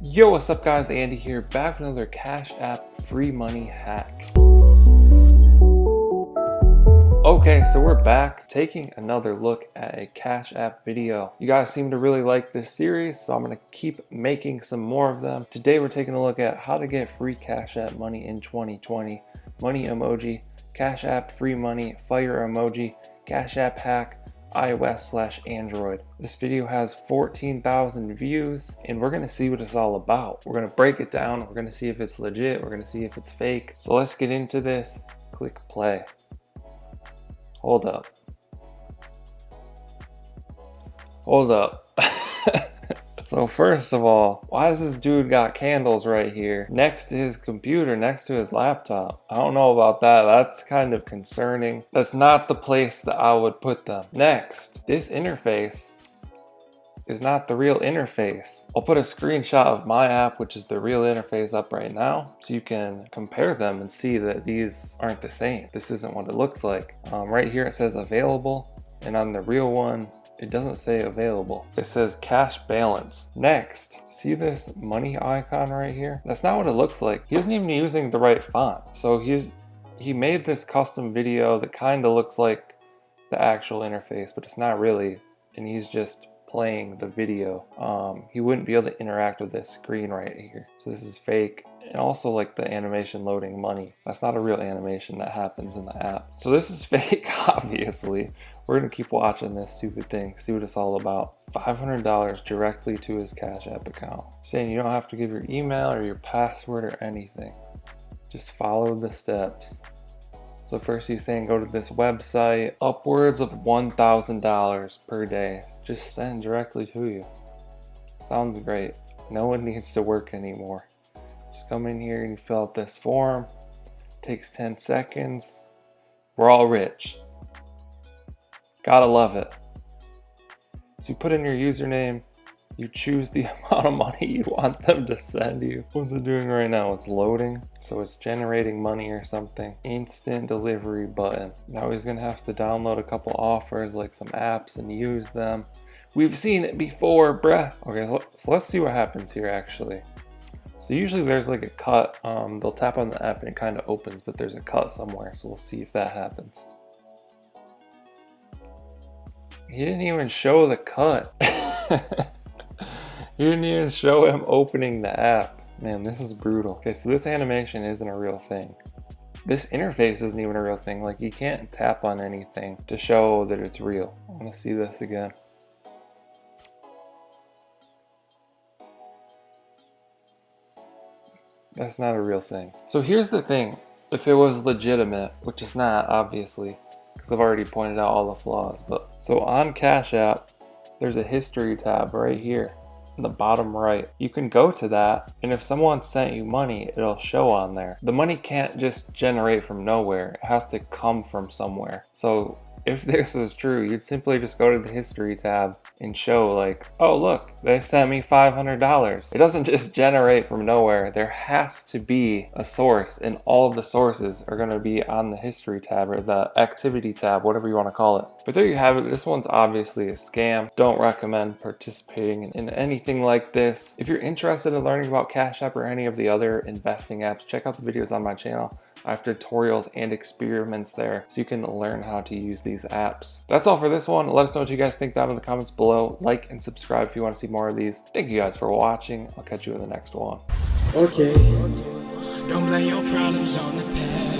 Yo, what's up guys? Andy here, back with another Cash App free money hack. Okay, so we're back taking another look at a Cash App video. You guys seem to really like this series, so I'm going to keep making some more of them. Today we're taking a look at how to get free Cash App money in 2020. Money emoji, Cash App free money, fire emoji, Cash App hack, iOS/Android. This video has 14,000 views and we're going to see what it's all about. We're going to break it down. We're going to see if it's legit. We're going to see if it's fake. So let's get into this. Click play. Hold up. Hold up. So first of all, why does this dude got candles right here next to his computer, next to his laptop? I don't know about that. That's kind of concerning. That's not the place that I would put them. Next, this interface is not the real interface. I'll put a screenshot of my app, which is the real interface, up right now, so you can compare them and see that these aren't the same. This isn't what it looks like. Right here it says available, and on the real one, it doesn't say available. It says cash balance. Next, see this money icon right here? That's not what it looks like. He isn't even using the right font. So he made this custom video that kind of looks like the actual interface, but it's not really. And he's just playing the video. He wouldn't be able to interact with this screen right here. So this is fake. And also like the animation loading money. That's not a real animation that happens in the app. So this is fake, obviously. We're gonna keep watching this stupid thing, see what it's all about. $500 directly to his Cash App account. Saying you don't have to give your email or your password or anything. Just follow the steps. So first he's saying go to this website, upwards of $1,000 per day. Just send directly to you. Sounds great. No one needs to work anymore. Just come in here and you fill out this form. Takes 10 seconds. We're all rich. Gotta love it. So you put in your username. You choose the amount of money you want them to send you. What's it doing right now? It's loading. So it's generating money or something. Instant delivery button. Now he's gonna have to download a couple offers like some apps and use them. We've seen it before, bruh. Okay, so let's see what happens here actually. So usually there's like a cut. They'll tap on the app and it kind of opens, but there's a cut somewhere. So we'll see if that happens. He didn't even show the cut. He didn't even show him opening the app. Man, this is brutal. Okay, so this animation isn't a real thing. This interface isn't even a real thing. Like you can't tap on anything to show that it's real. I want to see this again. That's not a real thing. So here's the thing. If it was legitimate, which it's not, obviously, because I've already pointed out all the flaws, but so on Cash App, there's a history tab right here in the bottom right. You can go to that, and if someone sent you money, it'll show on there. The money can't just generate from nowhere. It has to come from somewhere. So if this is true, you'd simply just go to the history tab and show like, oh look, they sent me $500. It doesn't just generate from nowhere. There has to be a source, and all of the sources are going to be on the history tab or the activity tab, whatever you want to call it. But there you have it. This one's obviously a scam. Don't recommend participating in anything like this. If you're interested in learning about Cash App or any of the other investing apps, check out the videos on my channel. I have tutorials and experiments there so you can learn how to use these apps. That's all for this one. Let us know what you guys think down in the comments below. Like and subscribe if you want to see more of these. Thank you guys for watching. I'll catch you in the next one. Okay. Don't blame your problems on the past.